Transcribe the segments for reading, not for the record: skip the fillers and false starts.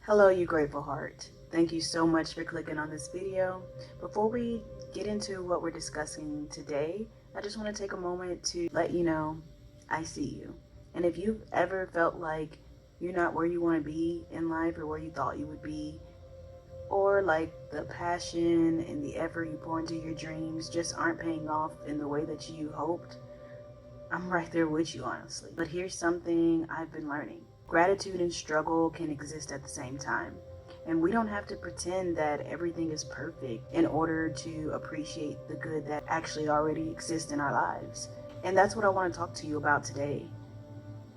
Hello, you grateful heart. Thank you so much for clicking on this video. Before we get into what we're discussing today, I just want to take a moment to let you know I see you. And if you've ever felt like you're not where you want to be in life or where you thought you would be, or like the passion and the effort you pour into your dreams just aren't paying off in the way that you hoped, I'm right there with you, honestly. But here's something I've been learning. Gratitude and struggle can exist at the same time. And we don't have to pretend that everything is perfect in order to appreciate the good that actually already exists in our lives. And that's what I want to talk to you about today.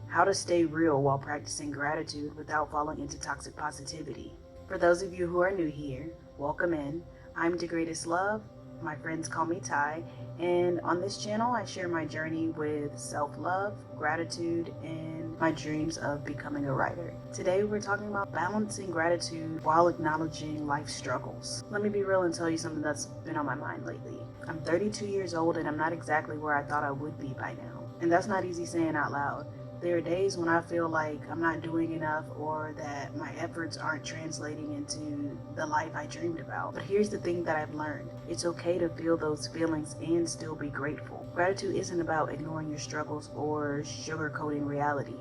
How to stay real while practicing gratitude without falling into toxic positivity. For those of you who are new here, welcome in. I'm the greatest love. My friends call me Ty, and on this channel I share my journey with self-love, gratitude, and my dreams of becoming a writer. Today we're talking about balancing gratitude while acknowledging life's struggles. Let me be real and tell you something that's been on my mind lately. I'm 32 years old and I'm not exactly where I thought I would be by now. And that's not easy saying out loud. There are days when I feel like I'm not doing enough or that my efforts aren't translating into the life I dreamed about. But here's the thing that I've learned. It's okay to feel those feelings and still be grateful. Gratitude isn't about ignoring your struggles or sugarcoating reality.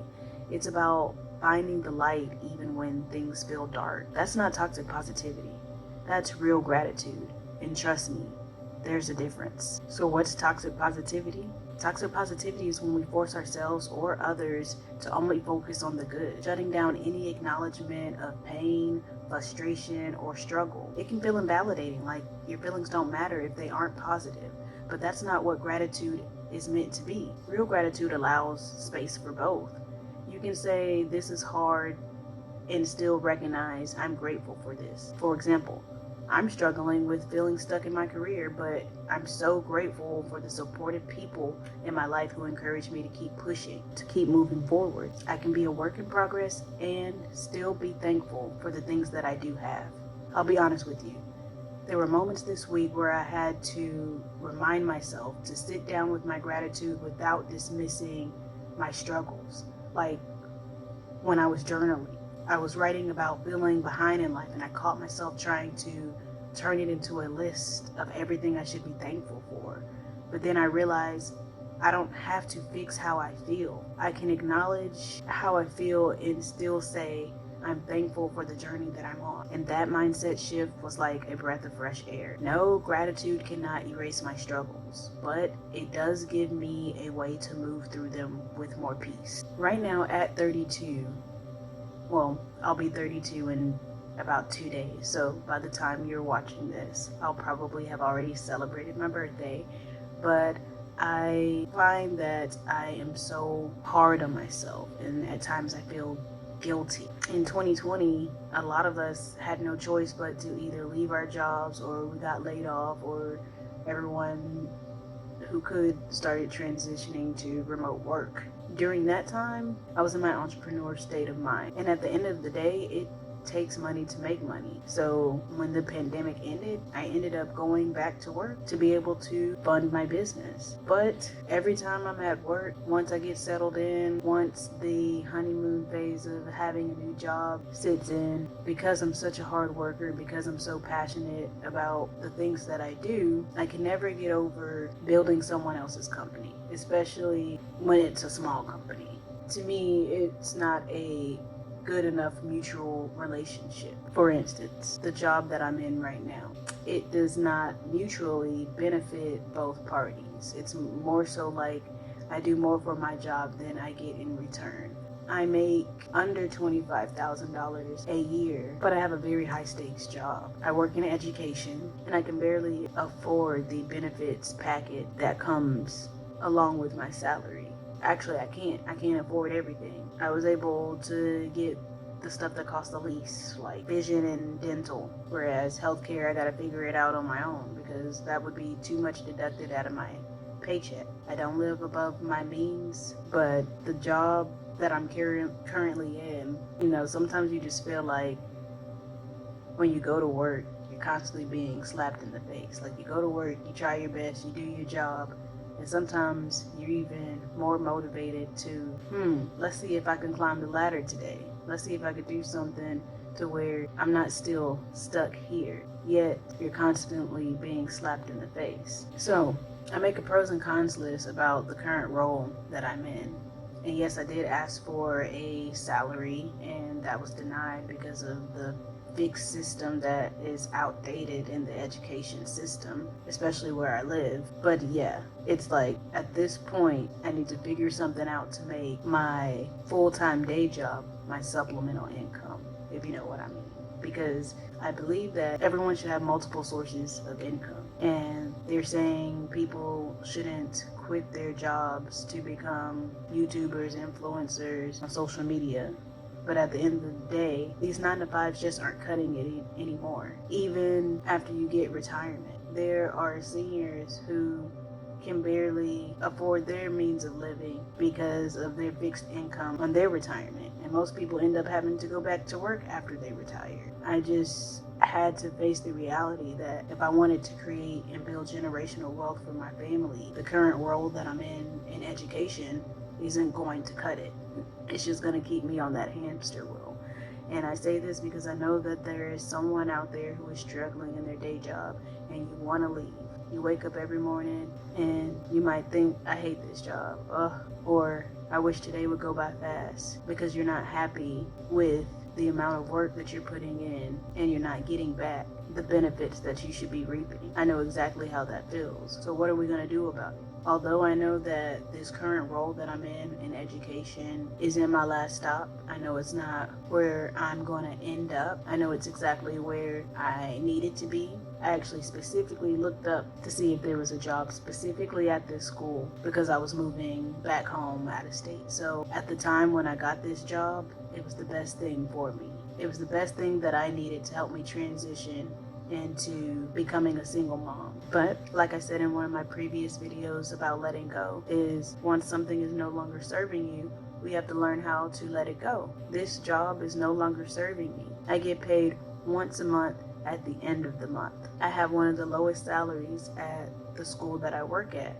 It's about finding the light even when things feel dark. That's not toxic positivity. That's real gratitude. And trust me, there's a difference. So what's toxic positivity? Toxic positivity is when we force ourselves or others to only focus on the good, shutting down any acknowledgement of pain, frustration, or struggle. It can feel invalidating, like your feelings don't matter if they aren't positive, but that's not what gratitude is meant to be. Real gratitude allows space for both. You can say, this is hard, and still recognize I'm grateful for this. For example, I'm struggling with feeling stuck in my career, but I'm so grateful for the supportive people in my life who encourage me to keep pushing, to keep moving forward. I can be a work in progress and still be thankful for the things that I do have. I'll be honest with you. There were moments this week where I had to remind myself to sit down with my gratitude without dismissing my struggles. Like when I was journaling. I was writing about feeling behind in life, and I caught myself trying to turn it into a list of everything I should be thankful for. But then I realized I don't have to fix how I feel. I can acknowledge how I feel and still say I'm thankful for the journey that I'm on. And that mindset shift was like a breath of fresh air. No, gratitude cannot erase my struggles, but it does give me a way to move through them with more peace. Right now at 32, well, I'll be 32 in about 2 days, so by the time you're watching this, I'll probably have already celebrated my birthday. But I find that I am so hard on myself, and at times I feel guilty. In 2020, a lot of us had no choice but to either leave our jobs, or we got laid off, or everyone who could started transitioning to remote work. During that time, I was in my entrepreneur state of mind. And at the end of the day, it takes money to make money. So when the pandemic ended, I ended up going back to work to be able to fund my business. But every time I'm at work, once I get settled in, once the honeymoon phase of having a new job sits in, because I'm such a hard worker, because I'm so passionate about the things that I do, I can never get over building someone else's company, especially when it's a small company. To me, it's not a good enough mutual relationship. For instance, the job that I'm in right now, it does not mutually benefit both parties. It's more so like I do more for my job than I get in return. I make under $25,000 a year, but I have a very high stakes job. I work in education, and I can barely afford the benefits packet that comes along with my salary. Actually, I can't afford everything. I was able to get the stuff that costs the least, like vision and dental, whereas healthcare, I gotta figure it out on my own because that would be too much deducted out of my paycheck. I don't live above my means, but the job that I'm currently in, sometimes you just feel like when you go to work, you're constantly being slapped in the face. Like you go to work, you try your best, you do your job, and sometimes you're even more motivated to, let's see if I can climb the ladder today. Let's see if I could do something to where I'm not still stuck here, yet you're constantly being slapped in the face. So I make a pros and cons list about the current role that I'm in. And yes, I did ask for a salary, and that was denied because of the fixed system that is outdated in the education system, especially where I live. But yeah, it's like at this point, I need to figure something out to make my full-time day job my supplemental income, if you know what I mean. Because I believe that everyone should have multiple sources of income. And they're saying people shouldn't quit their jobs to become YouTubers, influencers on social media. But at the end of the day, these 9 to 5s just aren't cutting it anymore. Even after you get retirement, there are seniors who can barely afford their means of living because of their fixed income on their retirement. And most people end up having to go back to work after they retire. I just had to face the reality that if I wanted to create and build generational wealth for my family, the current role that I'm in education isn't going to cut it. It's just going to keep me on that hamster wheel. And I say this because I know that there is someone out there who is struggling in their day job and you want to leave. You wake up every morning and you might think, I hate this job. Or I wish today would go by fast, because you're not happy with the amount of work that you're putting in and you're not getting back the benefits that you should be reaping. I know exactly how that feels. So what are we going to do about it? Although I know that this current role that I'm in education is in my last stop, I know it's not where I'm going to end up. I know it's exactly where I needed to be. I actually specifically looked up to see if there was a job specifically at this school because I was moving back home out of state. So at the time when I got this job, it was the best thing for me. It was the best thing that I needed to help me transition into becoming a single mom. But like I said in one of my previous videos about letting go, is once something is no longer serving you, we have to learn how to let it go. This job is no longer serving me. I get paid once a month at the end of the month. I have one of the lowest salaries at the school that I work at.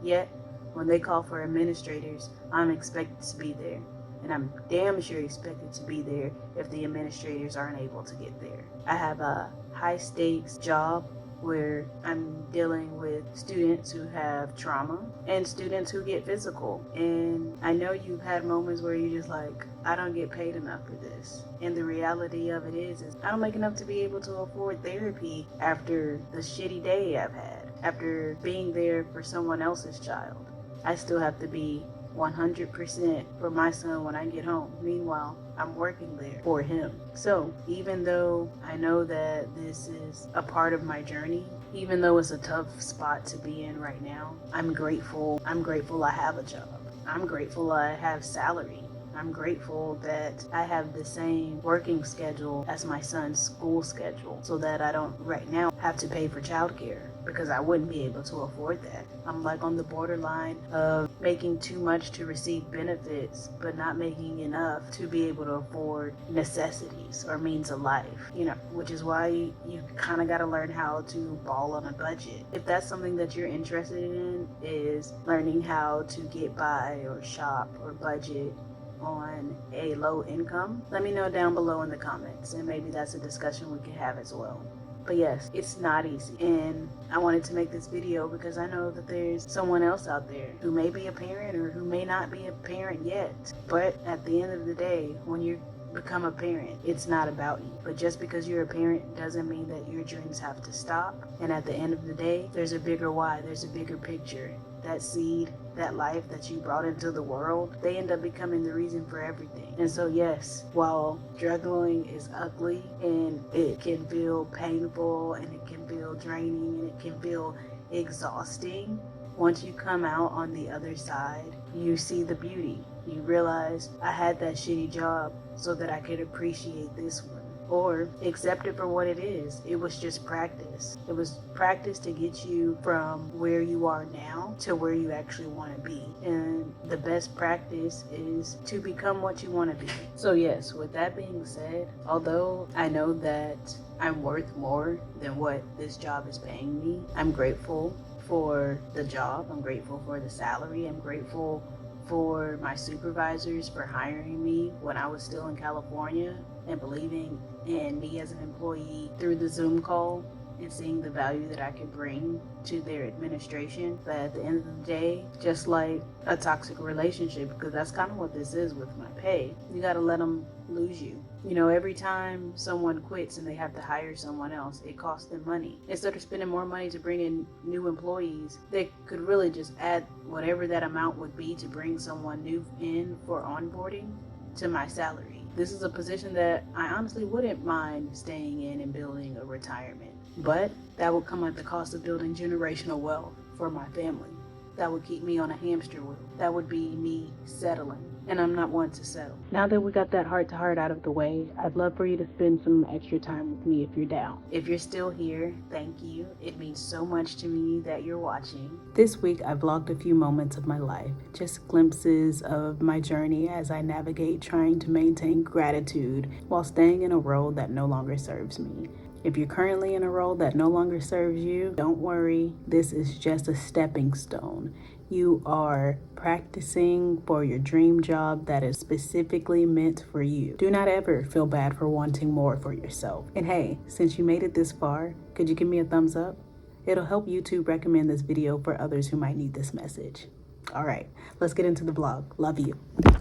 Yet, when they call for administrators, I'm expected to be there. And I'm damn sure expected to be there if the administrators aren't able to get there. I have a high stakes job where I'm dealing with students who have trauma and students who get physical. And I know you've had moments where you're just like, I don't get paid enough for this. And the reality of it is I don't make enough to be able to afford therapy after the shitty day I've had, after being there for someone else's child. I still have to be 100% for my son when I get home. Meanwhile, I'm working there for him. So even though I know that this is a part of my journey, even though it's a tough spot to be in right now, I'm grateful. I'm grateful I have a job. I'm grateful I have salary. I'm grateful that I have the same working schedule as my son's school schedule, so that I don't right now have to pay for childcare, because I wouldn't be able to afford that. I'm like on the borderline of making too much to receive benefits, but not making enough to be able to afford necessities or means of life, which is why you kind of got to learn how to ball on a budget. If that's something that you're interested in, is learning how to get by or shop or budget on a low income, let me know down below in the comments, and maybe that's a discussion we can have as well. But yes, it's not easy, and I wanted to make this video because I know that there's someone else out there who may be a parent or who may not be a parent yet. But at the end of the day, when you become a parent, it's not about you. But just because you're a parent doesn't mean that your dreams have to stop. And at the end of the day, there's a bigger why, there's a bigger picture. That seed, that life that you brought into the world, they end up becoming the reason for everything. And so yes, while struggling is ugly and it can feel painful and it can feel draining and it can feel exhausting, once you come out on the other side, you see the beauty. You realize, I had that shitty job so that I could appreciate this one. Or accept it for what it is. It was just practice. It was practice to get you from where you are now to where you actually want to be. And the best practice is to become what you want to be. So yes, with that being said, although I know that I'm worth more than what this job is paying me, I'm grateful for the job. I'm grateful for the salary. I'm grateful for my supervisors for hiring me when I was still in California. and believing in me as an employee through the Zoom call and seeing the value that I could bring to their administration. But at the end of the day, just like a toxic relationship, because that's kind of what this is with my pay, you got to let them lose you. You know, every time someone quits and they have to hire someone else, it costs them money. Instead of spending more money to bring in new employees, they could really just add whatever that amount would be to bring someone new in for onboarding to my salary. This is a position that I honestly wouldn't mind staying in and building a retirement. But that would come at the cost of building generational wealth for my family. That would keep me on a hamster wheel. That would be me settling. And I'm not one to settle. Now that we got that heart to heart out of the way, I'd love for you to spend some extra time with me if you're down. If you're still here, thank you. It means so much to me that you're watching. This week, I vlogged a few moments of my life, just glimpses of my journey as I navigate trying to maintain gratitude while staying in a role that no longer serves me. If you're currently in a role that no longer serves you, don't worry. This is just a stepping stone. You are practicing for your dream job that is specifically meant for you. Do not ever feel bad for wanting more for yourself. And hey, since you made it this far, could you give me a thumbs up? It'll help YouTube recommend this video for others who might need this message. All right, let's get into the vlog. Love you.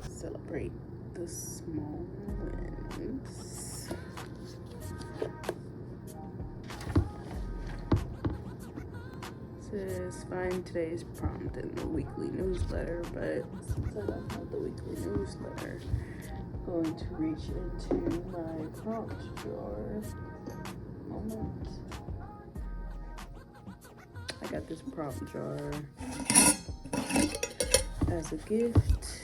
Celebrate the small wins. Says find today's prompt in the weekly newsletter, but since I don't have the weekly newsletter, I'm going to reach into my prompt drawer. Moment. I got this prompt jar as a gift.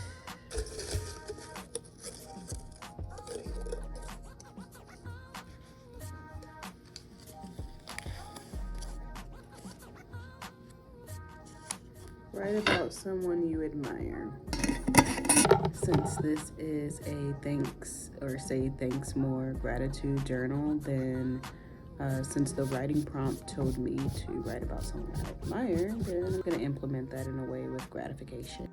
Write about someone you admire. Since this is a thanks or say thanks more gratitude journal, then since the writing prompt told me to write about someone I admire, then I'm going to implement that in a way with gratification.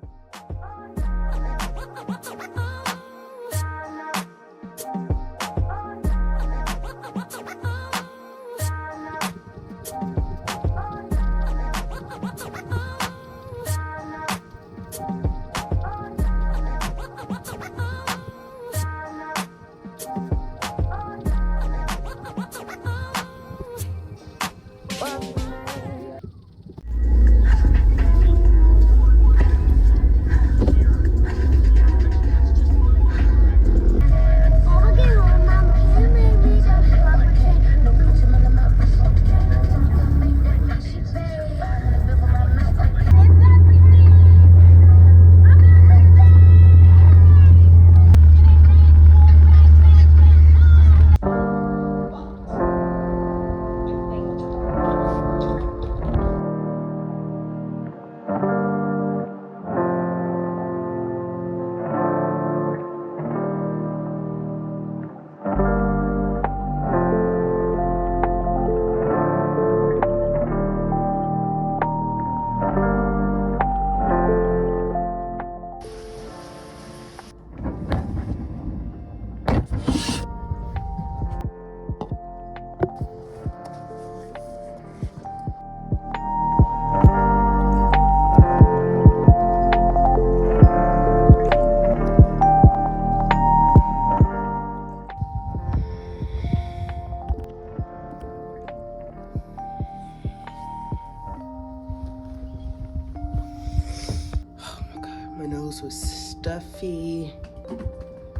My nose was stuffy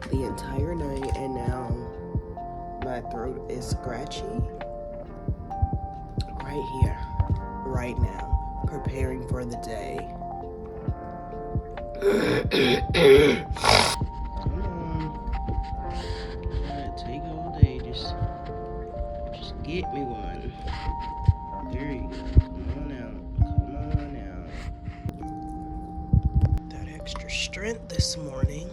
the entire night, and now my throat is scratchy. Right here, right now, preparing for the day. Come on. It'll take all day. Just get me one. There you go. Come on out. Come on out. That extra strength this morning.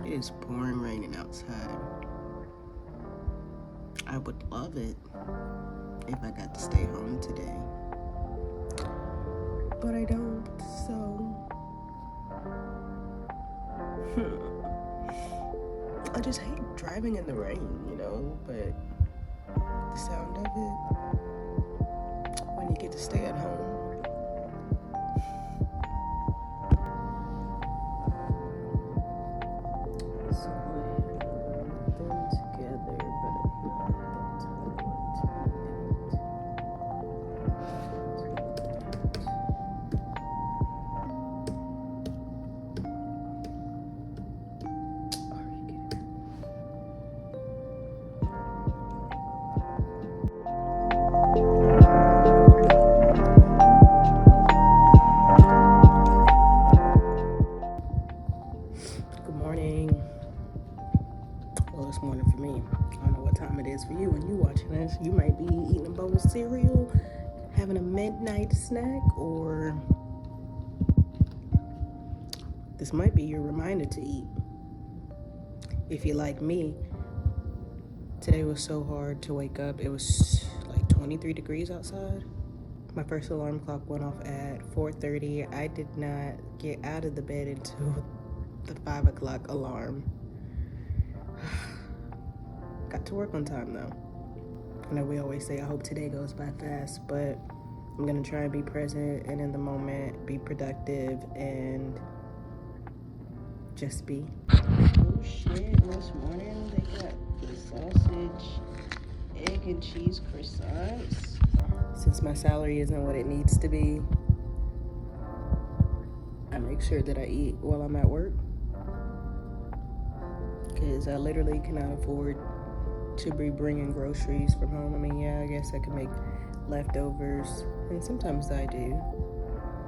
It's pouring raining outside. I would love it if I got to stay home today. but I don't, so I just hate driving in the rain, but the sound of it when you get to stay at home. So I have them together, but good morning. Well, it's morning for me. I don't know what time it is for you when you're watching this. You might be eating a bowl of cereal, having a midnight snack, or this might be your reminder to eat. If you're like me, today was so hard to wake up. It was like 23 degrees outside. My first alarm clock went off at 4:30. I did not get out of the bed until the 5 o'clock alarm. Got to work on time though. I know we always say I hope today goes by fast, but I'm gonna try and be present and in the moment, be productive, and just be. Oh shit, this morning they got the sausage, egg and cheese croissants. Since my salary isn't what it needs to be, I make sure that I eat while I'm at work, because I literally cannot afford to be bringing groceries from home. I mean, yeah, I guess I can make leftovers, and sometimes I do.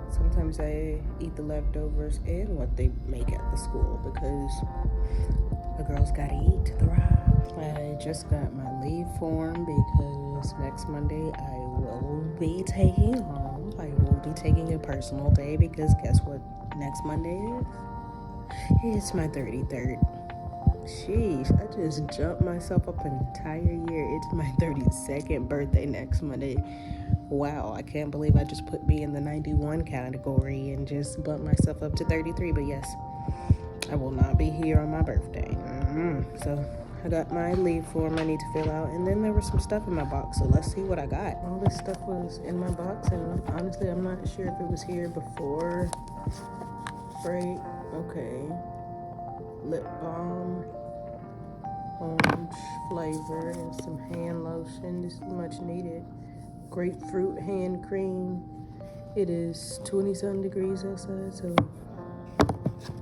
Sometimes I eat the leftovers and what they make at the school, because a girl's gotta eat to thrive. I just got my leave form because next Monday I will be taking off. I will be taking a personal day, because guess what next Monday is? It's my 33rd. Sheesh, I just jumped myself up an entire year. It's my 32nd birthday next Monday. Wow, I can't believe I just put me in the 91 category and just bumped myself up to 33. But yes, I will not be here on my birthday. So I got my leave form I need to fill out, and then there was some stuff in my box, so let's see what I got. All this stuff was in my box, and honestly I'm not sure if it was here before break. Okay, lip balm, orange flavor, and some hand lotion. This is much needed. Grapefruit hand cream. It is 20-something degrees outside, so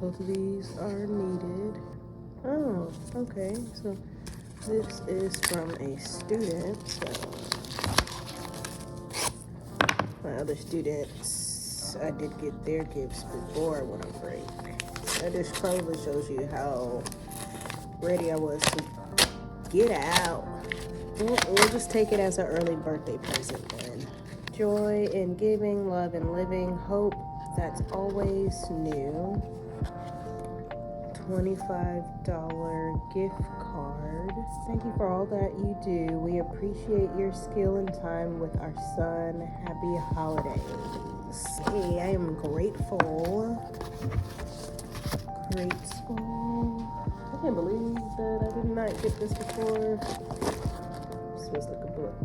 both of these are needed. Oh, okay, so this is from a student, so my other students, I did get their gifts before I went on break. That just probably shows you how ready I was to get out. We'll just take it as an early birthday present then. Joy in giving, love in living, hope that's always new. $25 gift card. Thank you for all that you do. We appreciate your skill and time with our son. Happy holidays. Hey, I am grateful. Grateful. I can't believe that I did not get this before. This was like a book.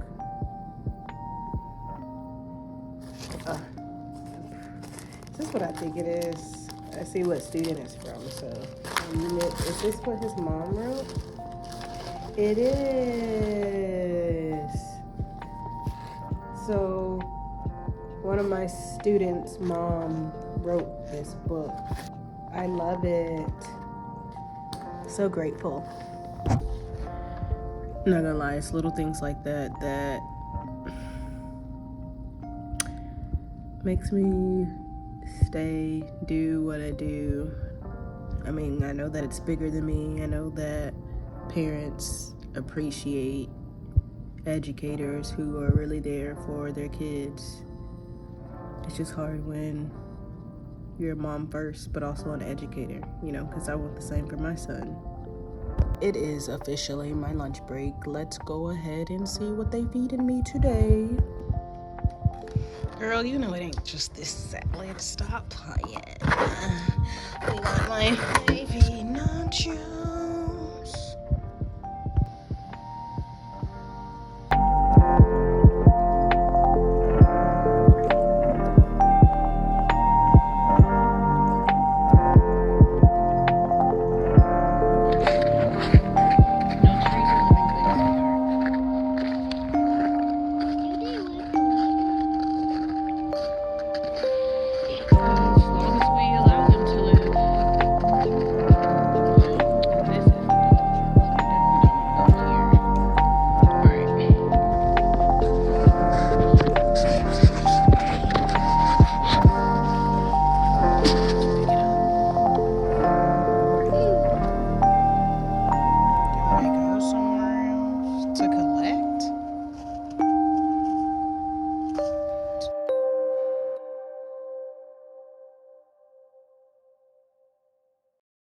Is this what I think it is? I see what student it's from, so. Is this what his mom wrote? It is. So, one of my students' mom wrote this book. I love it. So grateful. Not gonna lie, it's little things like that that makes me stay, do what I do. I mean, I know that it's bigger than me. I know that parents appreciate educators who are really there for their kids. It's just hard when you're a mom first, but also an educator, because I want the same for my son. It is officially my lunch break. Let's go ahead and see what they feeding me today. Girl, you know it ain't just this salad. Stop playing. We got my baby nacho.